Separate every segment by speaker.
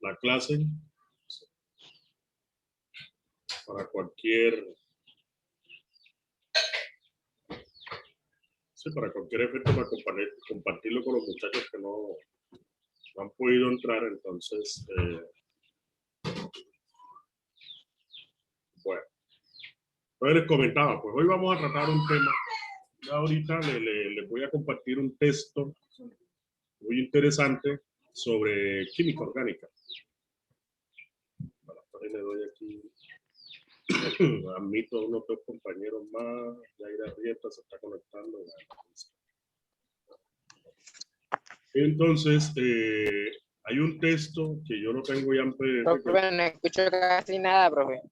Speaker 1: la clase para cualquier, sí, para cualquier efecto, para compartirlo con los muchachos que no han podido entrar. Entonces, bueno, entonces les comentaba, pues hoy vamos a tratar un tema. Ya ahorita les voy a compartir un texto muy interesante sobre química orgánica. Bueno, le doy aquí. Admito a unos dos compañeros más. Yaira Rieta se está conectando. Entonces, hay un texto que yo lo tengo ya en PDF.
Speaker 2: Profe, no escucho casi nada, profe.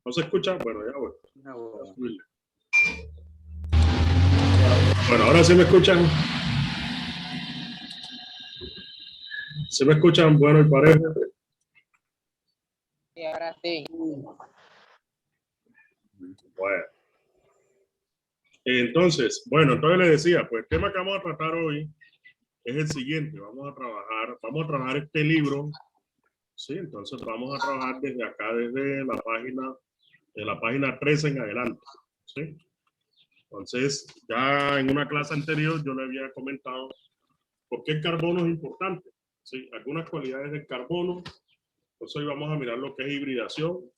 Speaker 1: ¿No se escucha? Bueno, ya voy.
Speaker 2: No.
Speaker 1: Bueno, ahora sí me escuchan. ¿Se me escuchan bueno y parejo?
Speaker 2: Sí, ahora sí.
Speaker 1: Bueno. Entonces les decía, pues el tema que vamos a tratar hoy es el siguiente. Vamos a trabajar este libro, ¿sí? Entonces vamos a trabajar desde acá, desde la página 13 en adelante, ¿sí? Entonces, ya en una clase anterior yo le había comentado por qué el carbono es importante, ¿sí? Algunas cualidades del carbono. Entonces hoy vamos a mirar lo que es hibridación.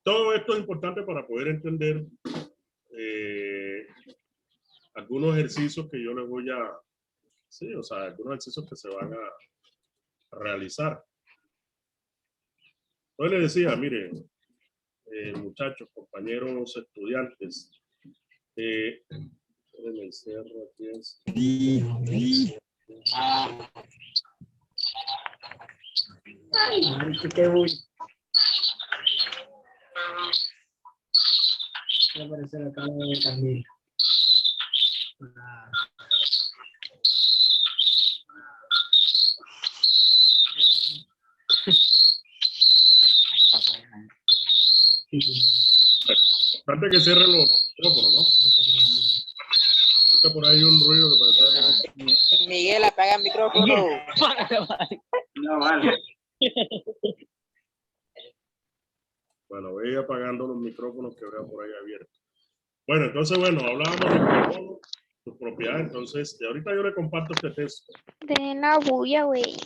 Speaker 1: Todo esto es importante para poder entender algunos ejercicios que yo les voy a, sí, o sea, algunos ejercicios que se van a realizar. Entonces les decía, miren, muchachos, compañeros, estudiantes, déjenme cerrar aquí esto.
Speaker 3: ¿Qué voy? Voy a aparecer acá también.
Speaker 1: Antes que cierren los micrófonos, ¿no? Escucha por ahí un ruido que parece...
Speaker 2: Miguel, apaga el micrófono.
Speaker 3: No, vale.
Speaker 1: Bueno, voy apagando los micrófonos que veo por ahí abiertos. Bueno, entonces, bueno, hablábamos del carbono, sus propiedades. Entonces, y ahorita yo le comparto este texto.
Speaker 4: De la bulla, güey.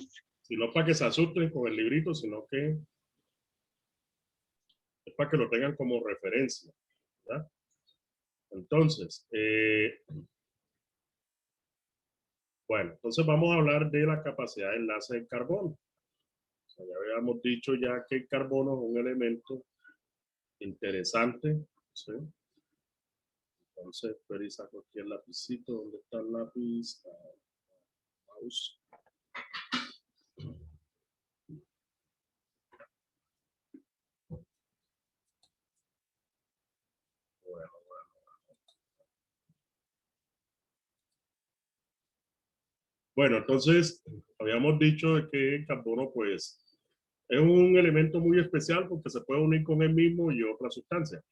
Speaker 1: Si no para que se asusten con el librito, sino que es para que lo tengan como referencia, ¿verdad? Entonces, bueno, entonces vamos a hablar de la capacidad de enlace del carbono. O sea, ya habíamos dicho ya que el carbono es un elemento interesante, ¿sí? Entonces, pero saco aquí el lapicito. ¿Dónde está el lápiz? Mouse. Bueno, entonces, habíamos dicho que el carbono, pues, es un elemento muy especial porque se puede unir con él mismo y otra sustancia.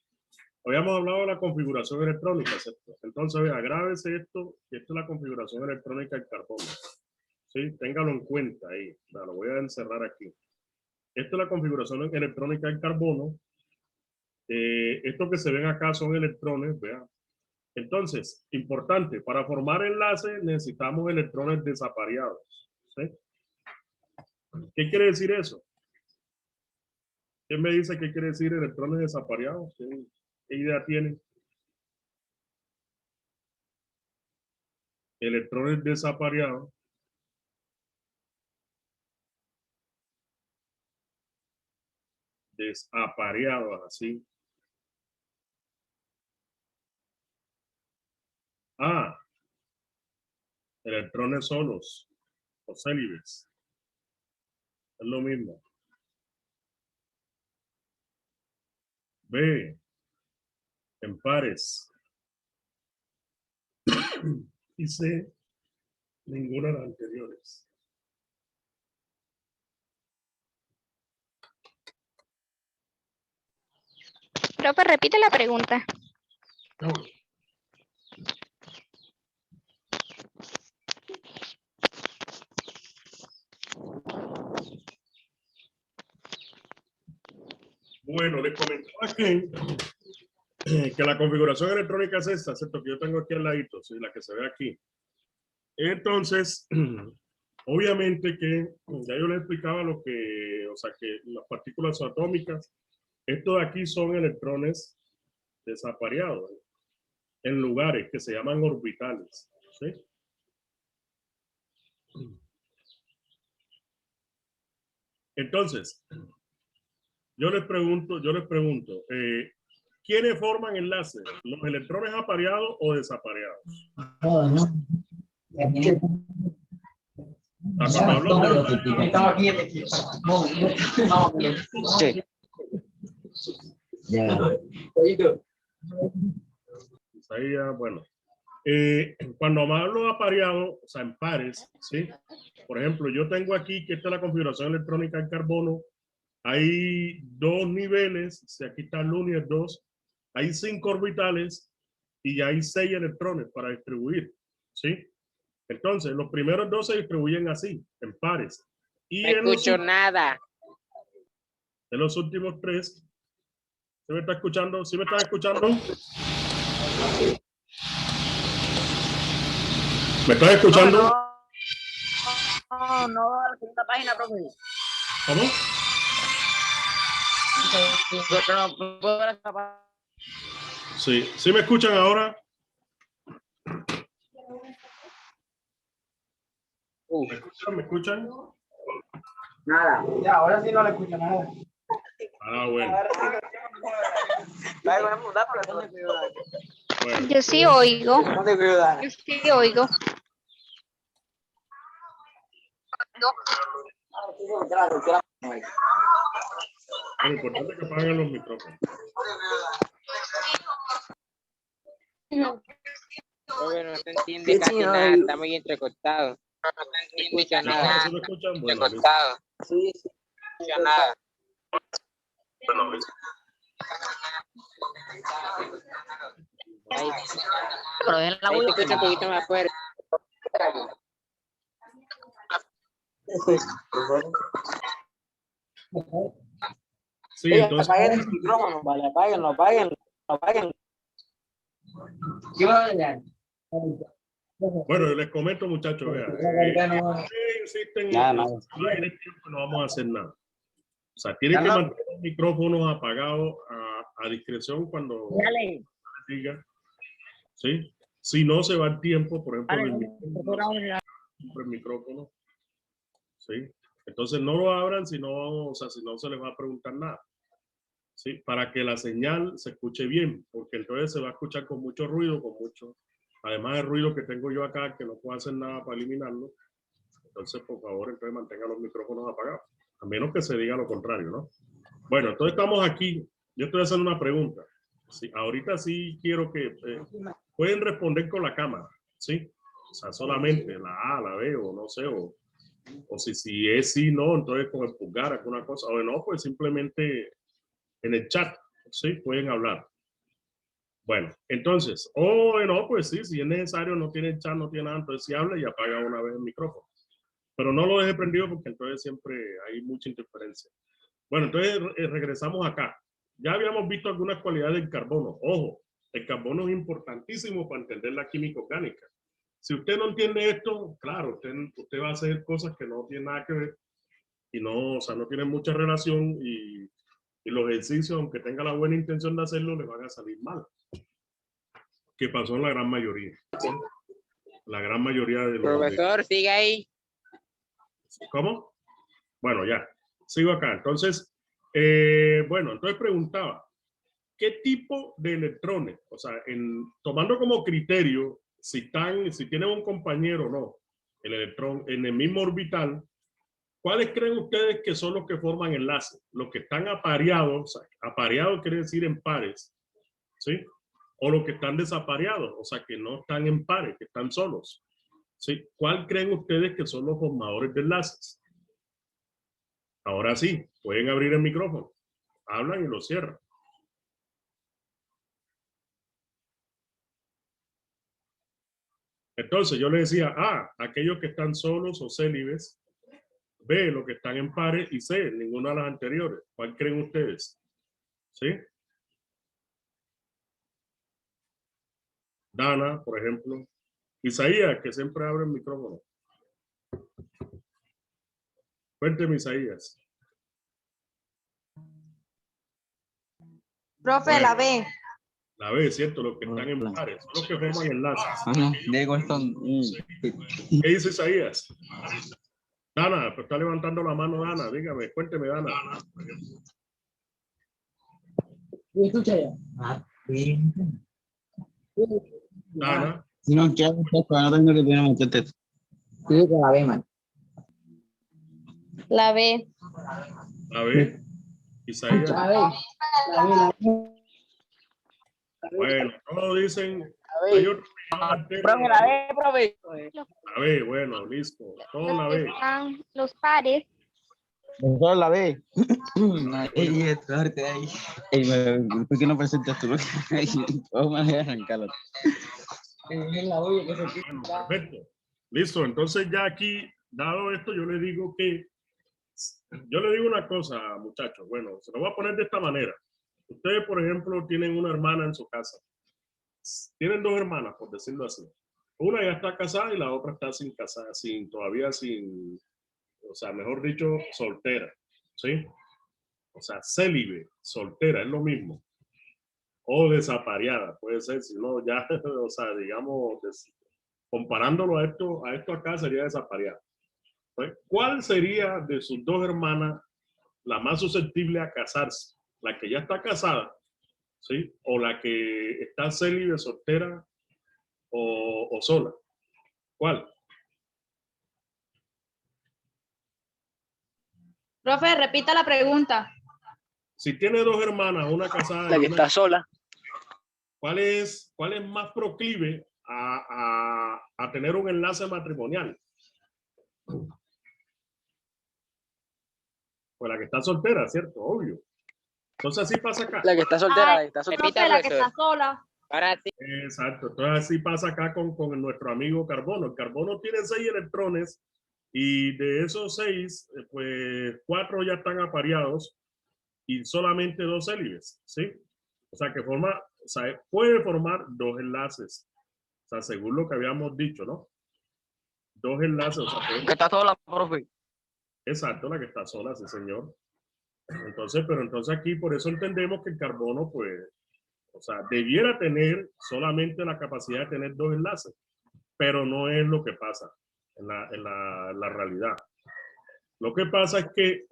Speaker 1: Habíamos hablado de la configuración electrónica, ¿cierto? Entonces, agrábese esto, que esto es la configuración electrónica del carbono. ¿Sí? Téngalo en cuenta ahí. Lo voy a encerrar aquí. Esta es la configuración electrónica del carbono. Estos que se ven acá son electrones, vean. Entonces, importante, para formar enlaces necesitamos electrones desapareados, ¿sí? ¿Qué quiere decir eso? ¿Quién me dice qué quiere decir electrones desapareados? ¿Qué idea tiene? Electrones desapareados. Desapareados, así. Ah, electrones solos o célibes. Es lo mismo. B, en pares. Y C, ninguna de las anteriores.
Speaker 4: Profe, repite la pregunta.
Speaker 1: No. Bueno, les comentaba que la configuración electrónica es esta, excepto que yo tengo aquí al ladito, ¿sí? La que se ve aquí. Entonces, obviamente que ya yo les explicaba lo que, o sea, que las partículas atómicas, estos de aquí son electrones desapareados en lugares que se llaman orbitales, ¿sí? Entonces, yo les pregunto, ¿quiénes forman enlaces? ¿Los electrones apareados o desapareados?
Speaker 3: Todos, ¿no?
Speaker 1: Cuando hablo de
Speaker 3: Estaba aquí el equipo. Sí. Ya.
Speaker 1: pues ahí ya, bueno. Cuando hablo de apareado, o sea, en pares, ¿sí? Por ejemplo, yo tengo aquí que esta es la configuración electrónica en carbono. Hay dos niveles, si aquí está el 1 y el 2, hay 5 orbitales y hay 6 electrones para distribuir, ¿sí? Entonces, los primeros 2 se distribuyen así, en pares. Y
Speaker 2: No escucho nada.
Speaker 1: en los últimos 3, ¿se me está escuchando? ¿Sí me están escuchando? ¿Me estás escuchando?
Speaker 2: No, la segunda página, profe.
Speaker 1: ¿Cómo? Sí, ¿sí me escuchan ahora? ¿Me escuchan? ¿Me escuchan?
Speaker 3: Nada. Ya, ahora sí no le escucho nada.
Speaker 1: Ah, bueno. Bueno,
Speaker 4: Yo sí oigo. Yo sí oigo.
Speaker 1: lo importante es que apaguen los micrófonos.
Speaker 2: Profe, no se entiende casi nada, está muy entrecortado. No se escucha nada.
Speaker 1: ¿Sí me escuchan? Bueno,
Speaker 2: Entrecortado. Sí, sí. No se escucha nada.
Speaker 1: bueno,
Speaker 2: Ahí te escucho un poquito más fuerte.
Speaker 1: sí, entonces,
Speaker 2: Apaguen el micrófono, vale, apáguenlo.
Speaker 3: ¿Qué va a hablar?
Speaker 1: bueno, les comento, muchachos, vean, insisten
Speaker 2: Nada
Speaker 1: en
Speaker 2: más.
Speaker 1: el tiempo, no vamos a hacer nada. O sea, tienen que mantener los micrófonos apagados a discreción cuando diga, ¿sí? Si no se va el tiempo, por ejemplo, el micrófono, ¿sí? Entonces no lo abran si no, o sea, si no se les va a preguntar nada, ¿sí? Para que la señal se escuche bien, porque entonces se va a escuchar con mucho ruido, además del ruido que tengo yo acá, que no puedo hacer nada para eliminarlo. Entonces, por favor, entonces mantengan los micrófonos apagados, a menos que se diga lo contrario, ¿no? Bueno, entonces estamos aquí. Yo estoy haciendo una pregunta. Sí, ahorita sí quiero que pueden responder con la cámara, ¿sí? O sea, solamente la A, la B, o no sé, o si es sí, no, entonces con el pulgar, alguna cosa, o no, pues simplemente en el chat, ¿sí? Pueden hablar. Bueno, entonces, no, pues sí, si es necesario, no tiene chat, no tiene nada, entonces sí habla y apaga una vez el micrófono. Pero no lo deje prendido porque entonces siempre hay mucha interferencia. Bueno, entonces regresamos acá. Ya habíamos visto algunas cualidades del carbono. Ojo, el carbono es importantísimo para entender la química orgánica. Si usted no entiende esto, claro, usted va a hacer cosas que no tienen nada que ver y no, o sea, no tienen mucha relación y los ejercicios, aunque tenga la buena intención de hacerlo, le van a salir mal. Que pasó en la gran mayoría. ¿Sí? La gran mayoría de los...
Speaker 2: Profesor, sigue ahí.
Speaker 1: ¿Cómo? Bueno, ya. Sigo acá. Entonces, bueno, entonces preguntaba, ¿qué tipo de electrones? O sea, tomando como criterio si tienen un compañero o no, el electrón en el mismo orbital, ¿cuáles creen ustedes que son los que forman enlaces? Los que están apareados, o sea, apareados quiere decir en pares, ¿sí? O los que están desapareados, o sea, que no están en pares, que están solos, ¿sí? ¿Cuál creen ustedes que son los formadores de enlaces? Ahora sí, pueden abrir el micrófono, hablan y lo cierran. Entonces yo le decía, aquellos que están solos o célibes, B, los que están en pares y C, ninguna de las anteriores. ¿Cuál creen ustedes? ¿Sí? Dana, por ejemplo. Isaías, que siempre abre el micrófono. Cuénteme, Isaías.
Speaker 5: Profe,
Speaker 1: Bueno,
Speaker 5: la B.
Speaker 1: la B, ¿cierto? Los que están en pares, son los que forman enlaces. ¿Qué dice Isaías? Dana, pues está levantando la mano, Dana. Dígame, cuénteme, Dana.
Speaker 3: Escucha ya.
Speaker 1: Dana.
Speaker 6: Si no, ¿qué hago? No tengo que tener un contexto.
Speaker 3: Sí, que la ve, man.
Speaker 4: La B.
Speaker 1: La B. Isaías.
Speaker 3: La ve. La ve, la ve.
Speaker 1: Bueno, todos dicen.
Speaker 3: La
Speaker 1: Hay
Speaker 3: ve.
Speaker 1: otro que llama
Speaker 3: Profe, la ve, profe.
Speaker 1: La B, bueno, listo. Todo la B.
Speaker 4: Están los pares.
Speaker 6: Mejor la B. Ey, suerte ahí. Ey, ¿por qué no presentas tú? Vamos a arrancarlo.
Speaker 1: Perfecto. Listo. Entonces ya aquí, dado esto, yo le digo una cosa, muchachos. Bueno, se lo voy a poner de esta manera. Ustedes, por ejemplo, tienen una hermana en su casa. Tienen dos hermanas, por decirlo así. Una ya está casada y la otra está sin casar, todavía sin, o sea, mejor dicho, soltera. ¿Sí? O sea, célibe, soltera, es lo mismo. O desapareada, puede ser, si no, ya, o sea, digamos, comparándolo a esto acá sería desapareada. Pues, ¿cuál sería de sus dos hermanas la más susceptible a casarse? ¿La que ya está casada, sí? ¿O la que está célibe, soltera o sola? ¿Cuál?
Speaker 5: Profe, repita la pregunta.
Speaker 1: Si tiene dos hermanas, una casada,
Speaker 3: La que está sola.
Speaker 1: ¿cuál es más proclive a tener un enlace matrimonial? Pues la que está soltera, ¿cierto? Obvio. Entonces así pasa acá.
Speaker 3: La que está soltera,
Speaker 5: Ay,
Speaker 3: la que está soltera.
Speaker 2: Repita,
Speaker 5: profe, la que
Speaker 2: profesor.
Speaker 5: está sola.
Speaker 2: Ahora sí.
Speaker 1: Exacto. Entonces así pasa acá con nuestro amigo carbono. El carbono tiene 6 electrones y de esos 6, pues 4 ya están apareados y solamente 2 célibes, ¿sí? O sea que puede formar 2 enlaces. O sea, según lo que habíamos dicho, ¿no? 2 enlaces. O sea,
Speaker 3: Que está sola, profe.
Speaker 1: exacto, la que está sola, sí, señor. Entonces, pero entonces aquí por eso entendemos que el carbono, pues, o sea, debiera tener solamente la capacidad de tener 2 enlaces, pero no es lo que pasa en la realidad. Lo que pasa es que,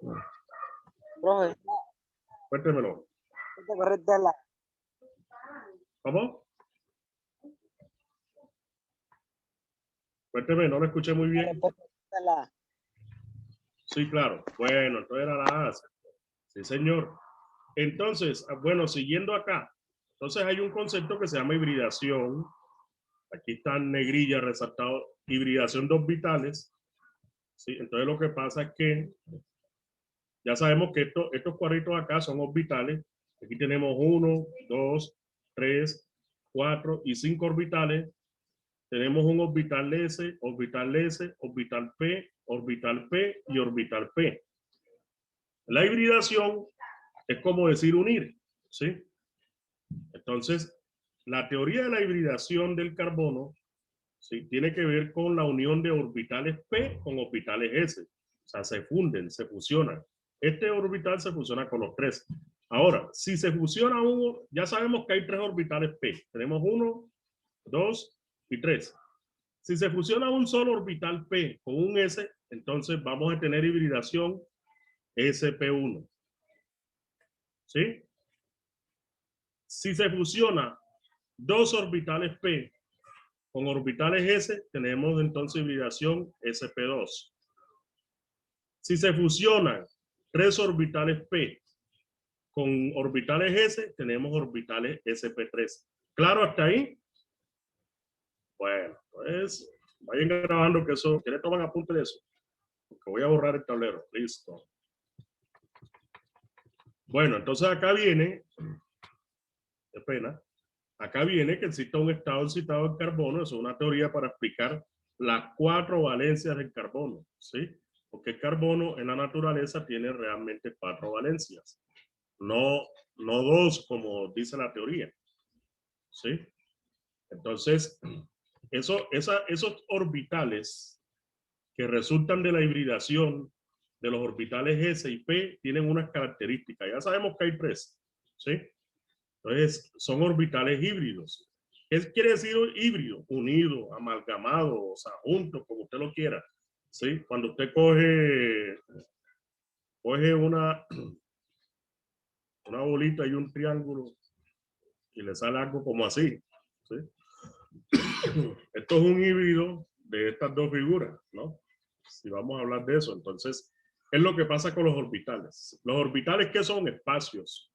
Speaker 3: Profe,
Speaker 1: cuéntemelo. ¿Cómo? Cuénteme, no lo escuché muy bien. Sí, claro. Bueno, entonces era la A. Sí, señor. Entonces, bueno, siguiendo acá. Entonces hay un concepto que se llama hibridación. Aquí está en negrilla resaltado, hibridación de orbitales. ¿Sí? Entonces lo que pasa es que ya sabemos que estos cuadritos acá son orbitales. Aquí tenemos 1, 2, 3, 4 y 5 orbitales. Tenemos un orbital S, orbital S, orbital P y orbital P. La hibridación es como decir unir, ¿sí? Entonces, la teoría de la hibridación del carbono, ¿sí?, tiene que ver con la unión de orbitales P con orbitales S. O sea, se funden, se fusionan. Este orbital se fusiona con los 3. Ahora, si se fusiona uno, ya sabemos que hay 3 orbitales P. Tenemos 1, 2 y 3. Si se fusiona un solo orbital P con un S, entonces vamos a tener hibridación sp1. ¿Sí? Si se fusiona 2 orbitales P con orbitales S, tenemos entonces hibridación sp2. Si se fusionan 3 orbitales P con orbitales S, tenemos orbitales sp3. ¿Claro hasta ahí? Bueno, pues vayan grabando que eso, que le toman apunte de eso, porque voy a borrar el tablero. Listo. Bueno, entonces acá viene, qué pena, acá viene que existe un estado excitado del carbono. Es una teoría para explicar las 4 valencias del carbono, ¿sí? Porque el carbono en la naturaleza tiene realmente 4 valencias. no dos como dice la teoría. ¿Sí? Entonces, esos orbitales que resultan de la hibridación de los orbitales S y P tienen unas características. Ya sabemos que hay 3. ¿Sí? Entonces, son orbitales híbridos. ¿Qué quiere decir híbrido? Unido, amalgamado, o sea, juntos, como usted lo quiera. ¿Sí? Cuando usted coge una bolita y un triángulo y le sale algo como así. ¿Sí? Esto es un híbrido de estas dos figuras, ¿no? Si vamos a hablar de eso, entonces, es lo que pasa con los orbitales. Los orbitales, ¿qué son? Espacios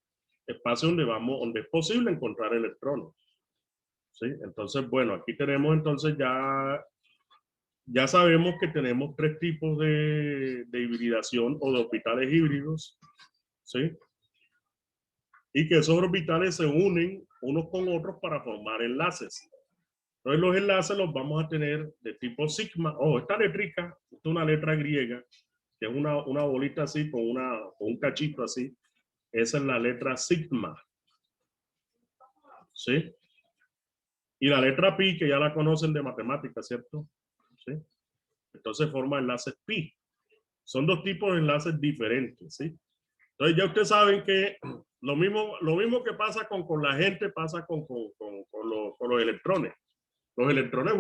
Speaker 1: donde es posible encontrar electrones. ¿Sí? Entonces, bueno, aquí tenemos entonces ya sabemos que tenemos 3 tipos de hibridación o de orbitales híbridos. ¿Sí? Y que esos orbitales se unen unos con otros para formar enlaces. Entonces los enlaces los vamos a tener de tipo sigma. Esta letrica, esta es una letra griega, que es una bolita así con un cachito así. Esa es la letra sigma. ¿Sí? Y la letra pi, que ya la conocen de matemáticas, ¿cierto? ¿Sí? Entonces forma enlaces pi. Son 2 tipos de enlaces diferentes, ¿sí? Entonces ya ustedes saben que lo mismo que pasa con la gente pasa con los electrones. Los electrones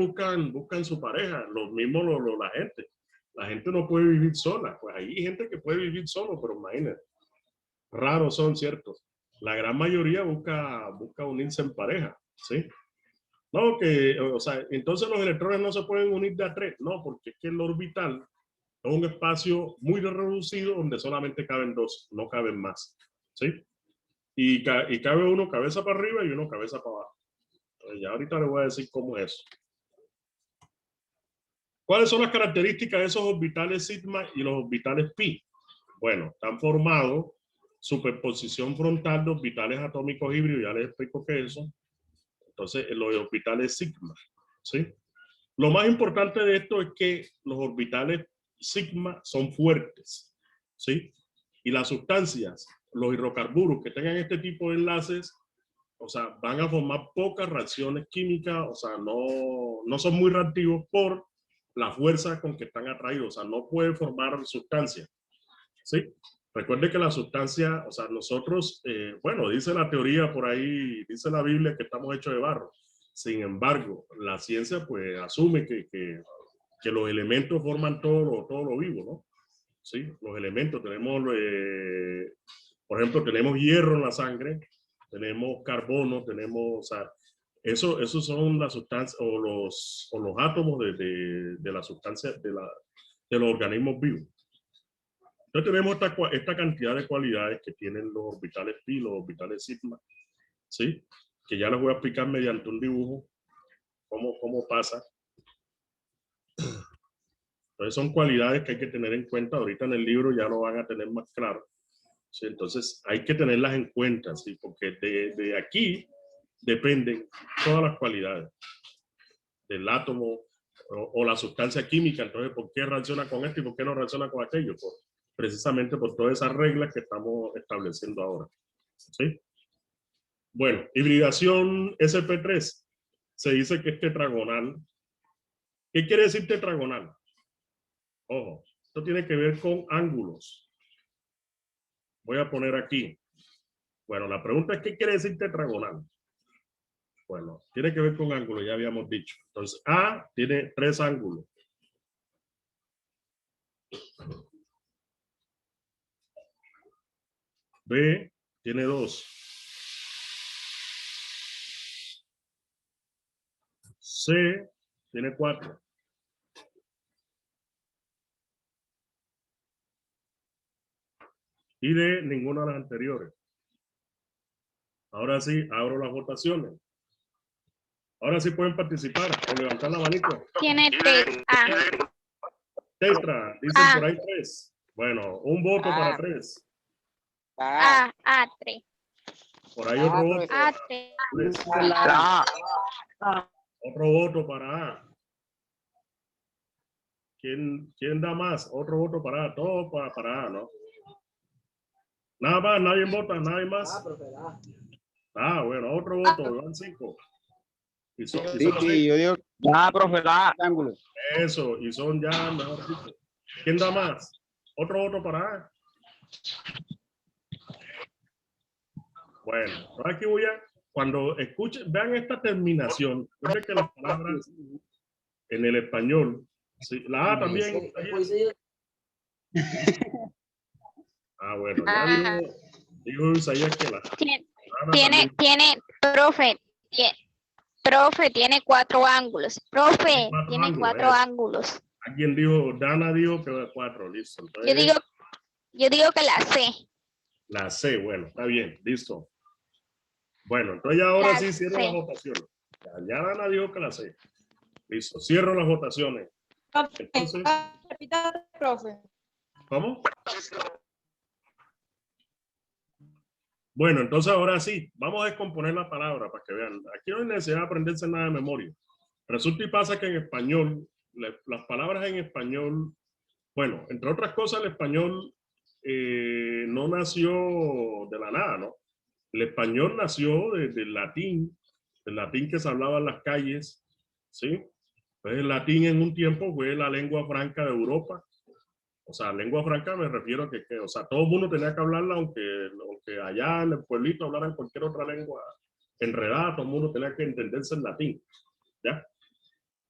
Speaker 1: buscan su pareja, los mismos la gente. La gente no puede vivir sola. Pues hay gente que puede vivir solo, pero imagínense, raros son, ¿cierto? La gran mayoría busca unirse en pareja, ¿sí? No, o sea, entonces los electrones no se pueden unir de a 3, no, porque es que el orbital es un espacio muy reducido donde solamente caben 2, no caben más, ¿sí? Y cabe uno cabeza para arriba y uno cabeza para abajo. Entonces, ya ahorita les voy a decir cómo es eso. ¿Cuáles son las características de esos orbitales sigma y los orbitales pi? Bueno, están formados superposición frontal de orbitales atómicos híbridos, ya les explico qué es eso. Entonces, los orbitales sigma, ¿sí? Lo más importante de esto es que los orbitales sigma son fuertes, ¿sí? Y las sustancias, los hidrocarburos que tengan este tipo de enlaces, o sea, van a formar pocas reacciones químicas, o sea, no son muy reactivos por la fuerza con que están atraídos, o sea, no pueden formar sustancias, ¿sí? Recuerde que la sustancia, o sea, nosotros, bueno, dice la teoría por ahí, dice la Biblia que estamos hechos de barro. Sin embargo, la ciencia pues asume que los elementos forman todo lo vivo, ¿no? Sí, los elementos, tenemos, por ejemplo, tenemos hierro en la sangre, tenemos carbono, tenemos, o sea, esos son las sustancias o los átomos de la sustancia de los organismos vivos. Entonces tenemos esta cantidad de cualidades que tienen los orbitales pi, los orbitales sigma, ¿sí? Que ya les voy a explicar mediante un dibujo cómo pasa. Entonces son cualidades que hay que tener en cuenta. Ahorita en el libro ya lo van a tener más claro. ¿Sí? Entonces hay que tenerlas en cuenta, ¿sí? Porque de aquí dependen todas las cualidades del átomo o la sustancia química. Entonces, ¿por qué reacciona con esto y por qué no reacciona con aquello? Precisamente por todas esas reglas que estamos estableciendo ahora. ¿Sí? Bueno, hibridación sp3 se dice que es tetragonal. ¿Qué quiere decir tetragonal? Ojo, esto tiene que ver con ángulos. Voy a poner aquí. Bueno, la pregunta es ¿qué quiere decir tetragonal? Bueno, tiene que ver con ángulos, ya habíamos dicho. Entonces, A tiene 3 ángulos. B tiene 2. C tiene 4. Y D, ninguna de las anteriores. Ahora sí, abro las votaciones. Ahora sí pueden participar o levantar la manito.
Speaker 4: Tiene A.
Speaker 1: Tetra, dicen por ahí 3. Bueno, un voto para 3.
Speaker 4: A3.
Speaker 1: Por ahí otro voto para
Speaker 4: A3.
Speaker 1: 3. Otro voto para A. ¿Quién da más? Otro voto para A. Todo para A, ¿no? Nada más, nadie vota, nadie más. Bueno, otro voto, van 5. Y son,
Speaker 6: Sí, sí, yo digo. Ah, profe, da ángulo.
Speaker 1: eso, y son ya, mejor dicho. ¿Quién da más? Otro voto para A. Bueno, ahora aquí voy a, cuando escuchen, vean esta terminación, recuerden que las palabras en el español, sí, la A también. Bueno, ya dijo Isaías que la
Speaker 4: Profe, tiene 4 ángulos. Profe, tiene 4 ángulos.
Speaker 1: Alguien dijo, Dana dijo que 4, listo. Entonces,
Speaker 4: yo digo que la C.
Speaker 1: La C, bueno, está bien, listo. Bueno, entonces ya ahora sí cierro las votaciones. Ya Dana dijo que la C. Listo, cierro las votaciones. Entonces,
Speaker 5: Repita, profe.
Speaker 1: ¿cómo? Bueno, entonces ahora sí, vamos a descomponer la palabra para que vean. Aquí no hay necesidad de aprenderse nada de memoria. Resulta y pasa que en español, las palabras en español, bueno, entre otras cosas, el español no nació de la nada, ¿no? El español nació del latín que se hablaba en las calles, ¿sí? Entonces el latín en un tiempo fue la lengua franca de Europa. O sea, lengua franca me refiero a que o sea, todo el mundo tenía que hablarla, aunque allá en el pueblito hablaran cualquier otra lengua enredada, todo el mundo tenía que entenderse en latín, ¿ya?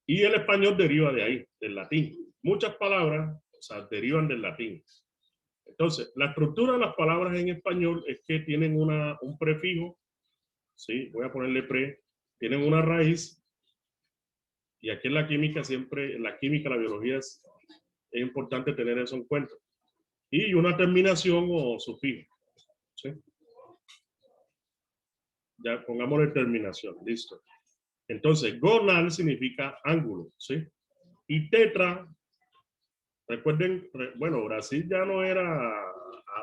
Speaker 1: Y el español deriva de ahí, del latín. Muchas palabras, o sea, derivan del latín. Entonces, la estructura de las palabras en español es que tienen un prefijo, ¿sí? Voy a ponerle pre, tienen una raíz, y aquí en la química siempre, en la química, la biología es importante tener eso en cuenta. Y una terminación o sufijo, ¿sí? Ya pongámosle terminación, listo. Entonces, gonal significa ángulo, ¿sí? Y tetra, recuerden, bueno, Brasil ya no era,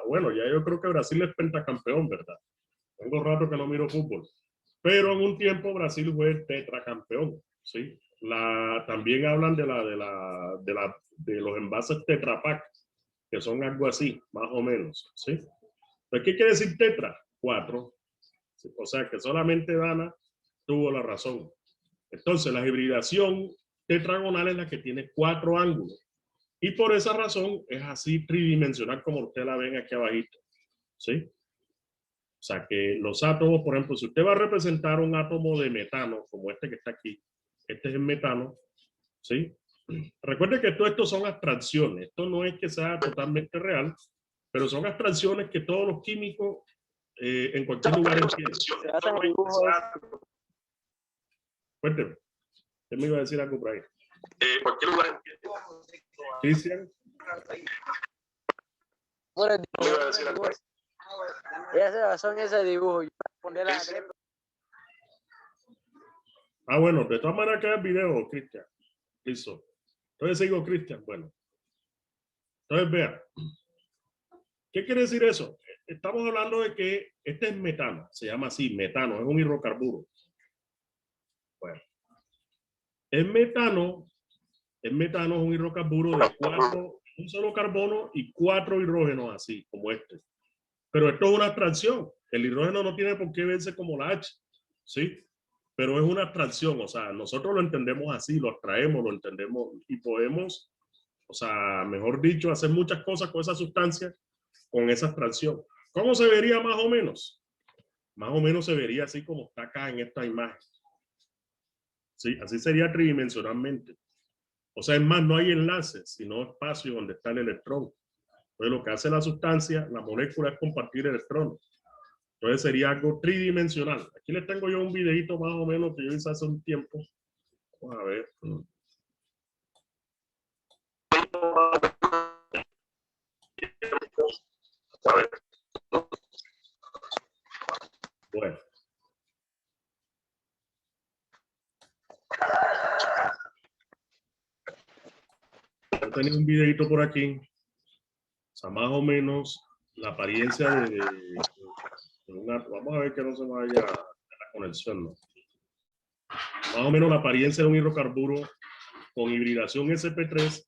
Speaker 1: bueno, ya yo creo que Brasil es pentacampeón, ¿verdad? Tengo rato que no miro fútbol. Pero en un tiempo Brasil fue tetracampeón, ¿sí? También hablan de los envases Tetra Pak, que son algo así, más o menos, ¿sí? Entonces, ¿qué quiere decir tetra? 4. ¿Sí? O sea, que solamente Dana tuvo la razón. Entonces, la hibridación tetragonal es la que tiene 4 ángulos. Y por esa razón es así tridimensional como ustedes la ven aquí abajito, ¿sí? O sea, que los átomos, por ejemplo, si usted va a representar un átomo de metano, como este que está aquí, este es el metano, ¿sí? Recuerde que todo esto son abstracciones. Esto no es que sea totalmente real, pero son abstracciones que todos los químicos en cualquier lugar entienden. Cuénteme. ¿Usted me iba a decir algo por ahí? Cualquier lugar entiende. Cristian.
Speaker 2: Bueno, ya se basó en ese dibujo.
Speaker 1: Bueno, de todas maneras queda el video, Cristian. Listo. Entonces sigo, Cristian. Bueno. Entonces, vean. ¿Qué quiere decir eso? Estamos hablando de que este es metano. Se llama así, metano. Es un hidrocarburo. Bueno. El metano es un hidrocarburo de 4, un solo carbono y 4 hidrógenos, así como este. Pero esto es una abstracción. El hidrógeno no tiene por qué verse como la H, ¿sí? Pero es una abstracción, o sea, nosotros lo entendemos así, lo abstraemos, lo entendemos y podemos, o sea, mejor dicho, hacer muchas cosas con esa sustancia, con esa abstracción. ¿Cómo se vería más o menos? Más o menos se vería así como está acá en esta imagen. Sí, así sería tridimensionalmente. O sea, es más, no hay enlaces, sino espacio donde está el electrón. Entonces, lo que hace la sustancia, la molécula, es compartir electrones. Entonces, sería algo tridimensional. Aquí les tengo yo un videito más o menos que yo hice hace un tiempo. Vamos a ver. A ver. Bueno. Yo tenía un videito por aquí. O sea, más o menos la apariencia de una... Vamos a ver que no se vaya la conexión, ¿no? Más o menos la apariencia de un hidrocarburo con hibridación sp3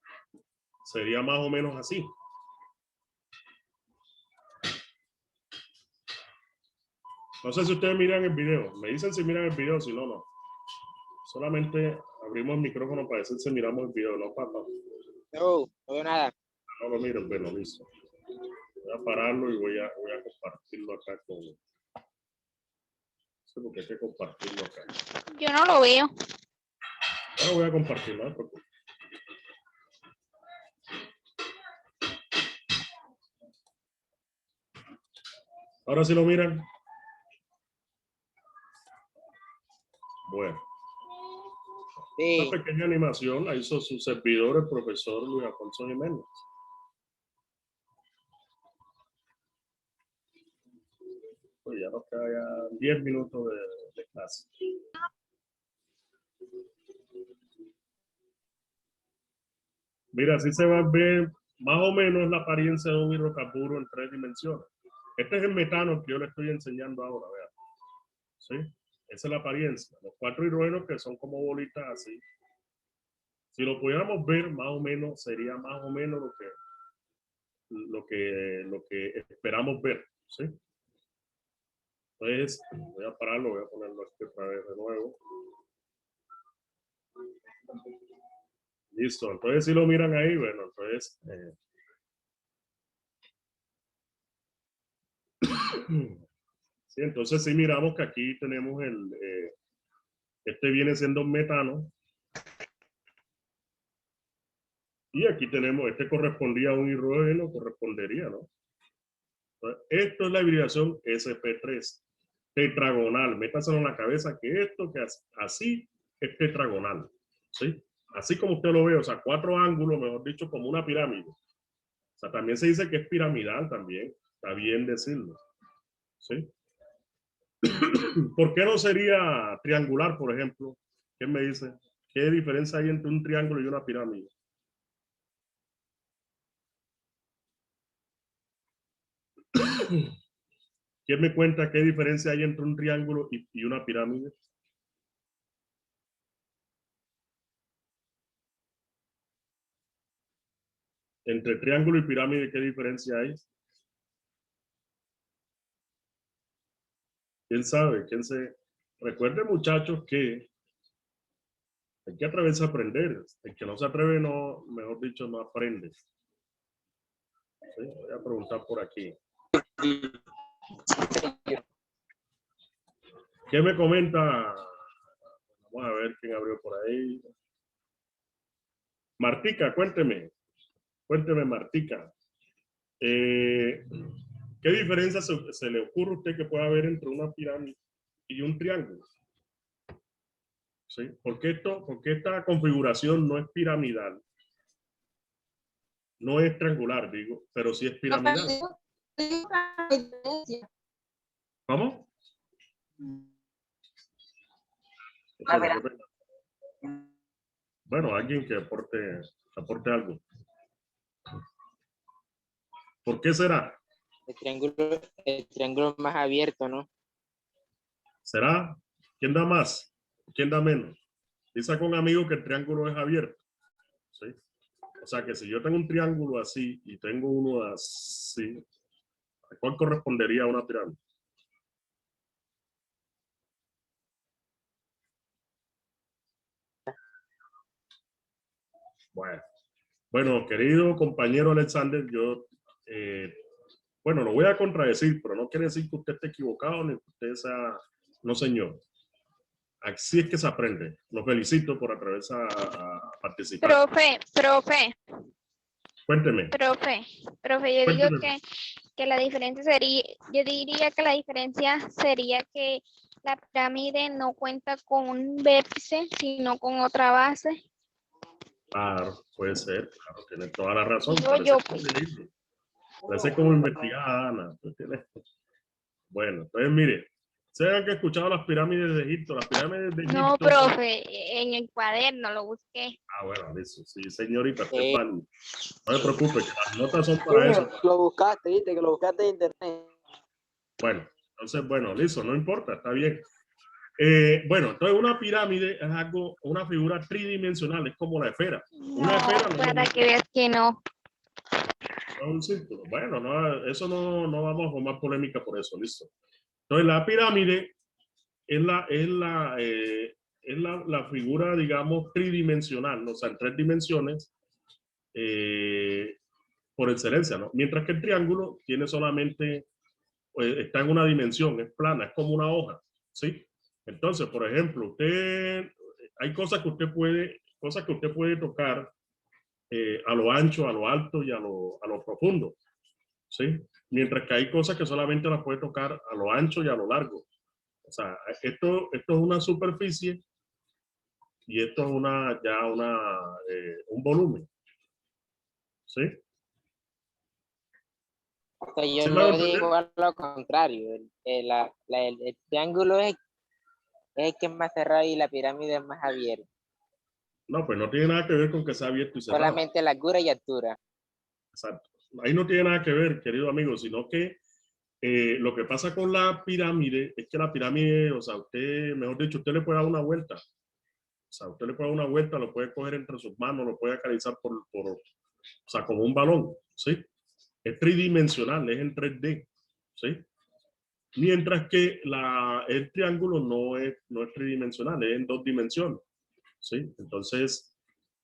Speaker 1: sería más o menos así. No sé si ustedes miran el video. Me dicen si miran el video, si no, no. Solamente abrimos el micrófono para decir si miramos el video, no, papá.
Speaker 2: No, no veo nada.
Speaker 1: No lo miro, bueno, listo. Voy a pararlo y voy a compartirlo acá con... Sí, porque hay que compartirlo acá.
Speaker 4: Yo no lo veo.
Speaker 1: Ahora voy a compartirlo, no te preocupes. Ahora sí lo miran. Bueno.
Speaker 2: Sí.
Speaker 1: Esta pequeña animación la hizo su servidor, el profesor Luis Alfonso Jiménez. Pues ya nos queda ya 10 minutos de clase. Mira, así se va a ver más o menos la apariencia de un hidrocarburo en 3 dimensiones. Este es el metano que yo le estoy enseñando ahora, vean. ¿Sí? Esa es la apariencia. Los 4 hidrógenos que son como bolitas así. Si lo pudiéramos ver, más o menos, sería más o menos lo que esperamos ver. ¿Sí? Entonces, voy a pararlo, voy a ponerlo aquí otra vez de nuevo. Listo, entonces si lo miran ahí, bueno, entonces... sí, entonces si miramos que aquí tenemos este viene siendo un metano. Y aquí tenemos, este correspondía a un hidrógeno, correspondería, ¿no? Entonces, esto es la hibridación sp3, tetragonal. Métaselo en la cabeza que esto, que así es tetragonal, ¿sí? Así como usted lo ve, o sea, 4 ángulos, mejor dicho, como una pirámide. O sea, también se dice que es piramidal también, está bien decirlo, ¿sí? ¿Por qué no sería triangular, por ejemplo? ¿Qué me dice? ¿Qué diferencia hay entre un triángulo y una pirámide? ¿Quién me cuenta qué diferencia hay entre un triángulo y una pirámide? Entre triángulo y pirámide, ¿qué diferencia hay? ¿Quién sabe? ¿Quién se...? Recuerden, muchachos, que hay que atreverse a aprender. El que no se atreve, no, mejor dicho, no aprende. ¿Sí? Voy a preguntar por aquí. ¿Qué me comenta? Vamos a ver quién abrió por ahí. Martica, cuénteme. Cuénteme, Martica. ¿Qué diferencia se le ocurre a usted que pueda haber entre una pirámide y un triángulo? ¿Sí? Porque esta configuración no es piramidal, no es triangular, digo, pero sí es piramidal. ¿Cómo? Bueno, alguien que aporte algo. ¿Por qué será?
Speaker 2: El triángulo más abierto, ¿no?
Speaker 1: ¿Será? ¿Quién da más? ¿Quién da menos? Dice con un amigo que el triángulo es abierto. ¿Sí? O sea que si yo tengo un triángulo así y tengo uno así, ¿a cuál correspondería a una pirámide? Bueno, querido compañero Alexander, yo, bueno, lo voy a contradecir, pero no quiere decir que usted esté equivocado ni que usted sea, no señor. Así es que se aprende. Lo felicito por atreverse a participar.
Speaker 4: Profe.
Speaker 1: Cuénteme.
Speaker 4: Profe, yo digo que la diferencia sería, yo diría que la diferencia sería que la pirámide no cuenta con un vértice, sino con otra base.
Speaker 1: Claro, puede ser, claro, tiene toda la razón. Parece como investigada, Ana. Bueno, entonces mire, ¿se han escuchado las pirámides de Egipto? Las pirámides de Egipto.
Speaker 4: No, profe, en el cuaderno lo busqué.
Speaker 1: Ah, bueno, eso, sí, señorita, no se preocupe, que las notas son para eso.
Speaker 3: Lo buscaste, viste, que lo buscaste en internet.
Speaker 1: Bueno, entonces, bueno, listo, no importa, está bien. Bueno, entonces una pirámide es algo, una figura tridimensional, es como la esfera. Una esfera no
Speaker 4: para que veas que no.
Speaker 1: Es un círculo. Bueno, no, eso no vamos a formar polémica por eso, listo. Entonces, la pirámide es la figura, digamos, tridimensional, o sea, en 3 dimensiones, por excelencia, ¿no? Mientras que el triángulo tiene solamente, está en una dimensión, es plana, es como una hoja, ¿sí? Entonces, por ejemplo, hay cosas que usted puede tocar a lo ancho, a lo alto y a lo profundo, ¿sí? Mientras que hay cosas que solamente las puede tocar a lo ancho y a lo largo. O sea, esto es una superficie y esto es un volumen, ¿sí?
Speaker 2: O sea, yo
Speaker 1: ¿Sí me hago
Speaker 2: lo
Speaker 1: entender?
Speaker 2: digo a lo contrario. El triángulo es el que es más cerrado y la pirámide es más abierta.
Speaker 1: No, pues no tiene nada que ver con que sea abierto y cerrado.
Speaker 2: Solamente largura y altura.
Speaker 1: Exacto. Ahí no tiene nada que ver, querido amigo, sino que lo que pasa con la pirámide es que la pirámide, o sea, usted, mejor dicho, usted le puede dar una vuelta. O sea, usted le puede dar una vuelta, lo puede coger entre sus manos, lo puede acariciar o sea, como un balón, ¿sí? Es tridimensional, es en 3D, ¿sí? Mientras que el triángulo no es tridimensional, es en 2 dimensiones, ¿sí? Entonces,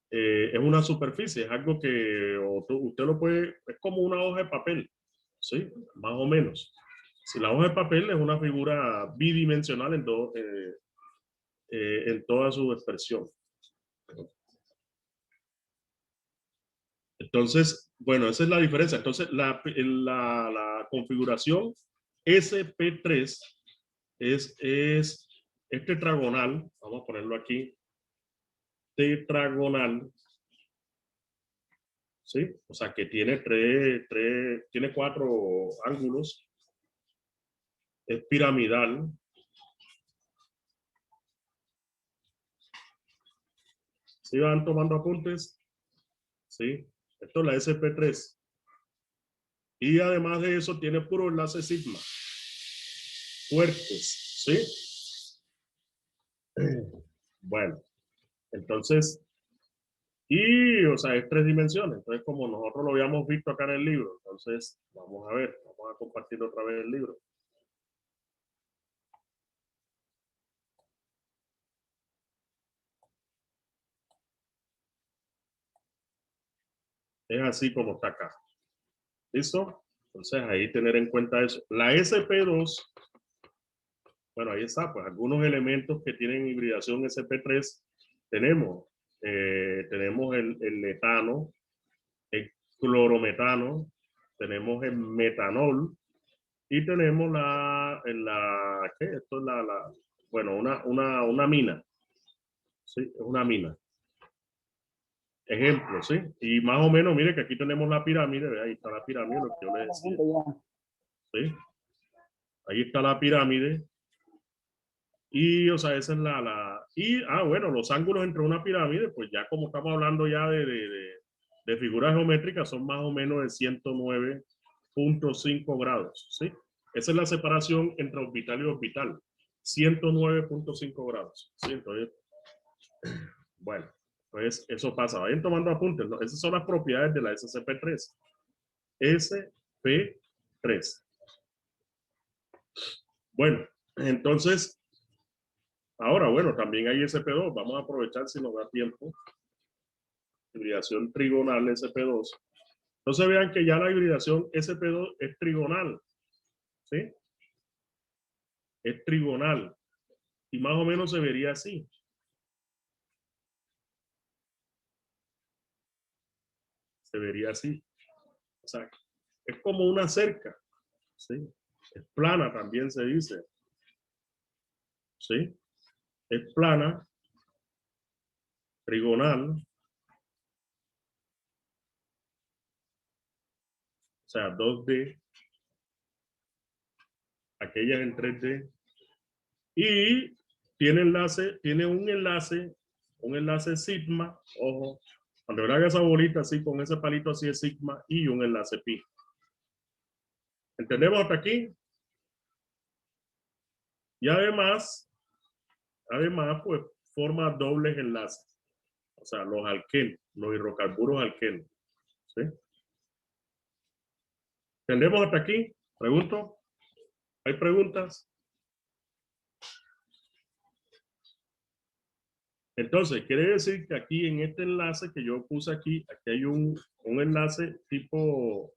Speaker 1: es una superficie, es algo que usted lo puede, es como una hoja de papel, ¿sí? Más o menos. Si la hoja de papel es una figura bidimensional en toda su expresión. Entonces, bueno, esa es la diferencia. Entonces, la configuración SP3 es tetragonal, vamos a ponerlo aquí, tetragonal, ¿sí? O sea, que tiene tiene 4 ángulos, es piramidal, ¿sí van tomando apuntes? ¿Sí? Esto es la SP3. Y además de eso, tiene puro enlace sigma, fuertes, ¿sí? Bueno, entonces, o sea, es 3 dimensiones. Entonces, como nosotros lo habíamos visto acá en el libro, entonces, vamos a ver, vamos a compartir otra vez el libro. Es así como está acá. ¿Listo? Entonces, ahí tener en cuenta eso. La SP2, bueno, ahí está, pues algunos elementos que tienen hibridación SP3 tenemos. Tenemos el metano, el clorometano, tenemos el metanol y tenemos ¿qué? Esto es bueno, una mina, ¿sí? Es una mina. Ejemplo, ¿sí? Y más o menos, mire que aquí tenemos la pirámide, ¿ve? Ahí está la pirámide, lo que yo le decía, ¿sí? Ahí está la pirámide. Y, o sea, esa es bueno, los ángulos entre una pirámide, pues ya como estamos hablando ya de figuras geométricas, son más o menos de 109.5 grados, ¿sí? Esa es la separación entre orbital y orbital, 109.5 grados, ¿sí? Entonces, bueno, pues eso pasa. Vayan tomando apuntes, ¿no? Esas son las propiedades de la SCP-3. SP3. Bueno, entonces, ahora, bueno, también hay SP2. Vamos a aprovechar si nos da tiempo. Hibridación trigonal SP2. Entonces vean que ya la hibridación SP2 es trigonal. ¿Sí? Es trigonal. Y más o menos se vería así. Se vería así. O sea, es como una cerca. ¿Sí? Es plana también se dice. ¿Sí? Es plana, trigonal. O sea, 2D. Aquellas en 3D. Y tiene un enlace sigma, ojo, cuando le haga esa bolita así, con ese palito así es sigma y un enlace pi. ¿Entendemos hasta aquí? Y además, pues forma dobles enlaces. O sea, los alquenos, los hidrocarburos alquenos. ¿Sí? ¿Entendemos hasta aquí? ¿Pregunto? ¿Hay preguntas? Entonces, quiere decir que aquí en este enlace que yo puse aquí hay un enlace tipo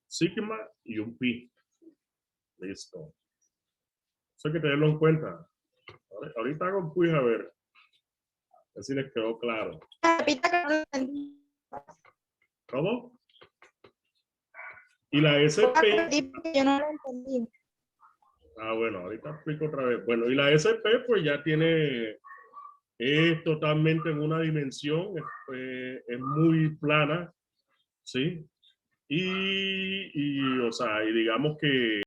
Speaker 1: sigma y un pi. Listo. Eso hay que tenerlo en cuenta. Ahorita hago un quiz a ver si les quedó claro.
Speaker 5: Repita que no lo entendí.
Speaker 1: ¿Cómo? Y la SP.
Speaker 5: Yo no lo entendí.
Speaker 1: Ah, bueno, ahorita explico otra vez. Bueno, y la SP pues ya tiene, es totalmente en una dimensión, es muy plana, ¿sí? O sea, y digamos que